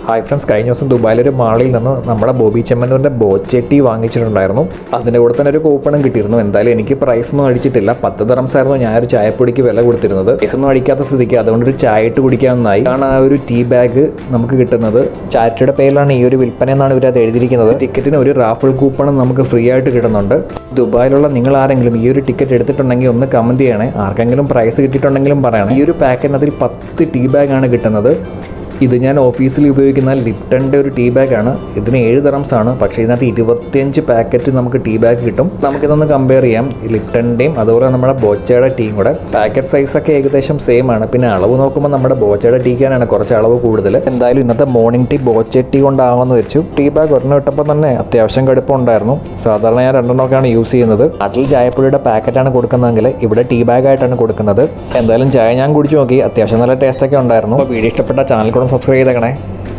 Hi friends, കഴിഞ്ഞ ദിവസം ദുബായിലൊരു മാളിൽ നിന്ന് നമ്മുടെ ബോബി ചെമ്മന്നൂരിൻ്റെ ബോച്ചട്ടി വാങ്ങിച്ചിട്ടുണ്ടായിരുന്നു. അതിൻ്റെ കൂടെ തന്നെ ഒരു കൂപ്പണും കിട്ടിയിരുന്നു. എന്തായാലും എനിക്ക് പ്രൈസ് ഒന്നും അടിച്ചിട്ടില്ല. 10 ദിർഹംസ് ആയിരുന്നു ഞാനൊരു ചായപ്പൊടിക്ക് വില കൊടുത്തിരുന്നത്. പ്രൈസ് ഒന്നും അടിക്കാത്ത സ്ഥിതിക്ക് അതുകൊണ്ടൊരു ചായ ഇട്ട് കുടിക്കാവുന്നതായി. ആണ് ആ ഒരു ടീ ബാഗ് നമുക്ക് കിട്ടുന്നത്. ചാരിറ്റിയുടെ പേരിലാണ് ഈ ഒരു വിൽപ്പന എന്നാണ് ഇവർ അത് എഴുതിയിരിക്കുന്നത്. ടിക്കറ്റിന് ഒരു റാഫിൾ കൂപ്പണും നമുക്ക് ഫ്രീ ആയിട്ട് കിട്ടുന്നുണ്ട്. ദുബായിലുള്ള നിങ്ങൾ ആരെങ്കിലും ഈ ഒരു ടിക്കറ്റ് എടുത്തിട്ടുണ്ടെങ്കിൽ ഒന്ന് കമൻറ്റ് ചെയ്യണേ. ആർക്കെങ്കിലും പ്രൈസ് കിട്ടിയിട്ടുണ്ടെങ്കിലും പറയണം. ഈ ഒരു പാക്കിനതിൽ 10 ടീ ബാഗാണ് കിട്ടുന്നത്. ഇത് ഞാൻ ഓഫീസിൽ ഉപയോഗിക്കുന്ന ലിപ്ടൻ്റെ ഒരു ടീ ബാഗാണ്. ഇതിന് 7 ദിർഹംസ് ആണ്. പക്ഷേ ഇതിനകത്ത് 25 പാക്കറ്റ് നമുക്ക് ടീ ബാഗ് കിട്ടും. നമുക്കിതൊന്ന് കമ്പയർ ചെയ്യാം, ലിപ്ടൻ്റെയും അതുപോലെ നമ്മുടെ ബോച്ചയുടെ ടീയും കൂടെ. പാക്കറ്റ് സൈസൊക്കെ ഏകദേശം സെയിം ആണ്. പിന്നെ അളവ് നോക്കുമ്പോൾ നമ്മുടെ ബോച്ചയുടെ ടീക്കാനാണ് കുറച്ച് അളവ് കൂടുതൽ. എന്തായാലും ഇന്നത്തെ മോർണിംഗ് ടീ ബോച്ച ടീ കൊണ്ടാവാമെന്ന് വെച്ചു. ടീ ബാഗ് ഒരെണ്ണം ഇട്ടപ്പോൾ തന്നെ അത്യാവശ്യം കടുപ്പം ഉണ്ടായിരുന്നു. സാധാരണ ഞാൻ 2 യൂസ് ചെയ്യുന്നത്. നാട്ടിൽ ചായപ്പൊടിയുടെ പാക്കറ്റാണ് കൊടുക്കുന്നതെങ്കിൽ ഇവിടെ ടീ ബാഗായിട്ടാണ് കൊടുക്കുന്നത്. എന്തായാലും ചായ ഞാൻ കുടിച്ചു നോക്കി, അത്യാവശ്യം നല്ല ടേസ്റ്റൊക്കെ ഉണ്ടായിരുന്നു. അപ്പോൾ വീഡിയോ ഇഷ്ടപ്പെട്ട ചാനൽ കൂടെ സബ്സ്ക്രൈബ് ചെയ്തേക്കണേ.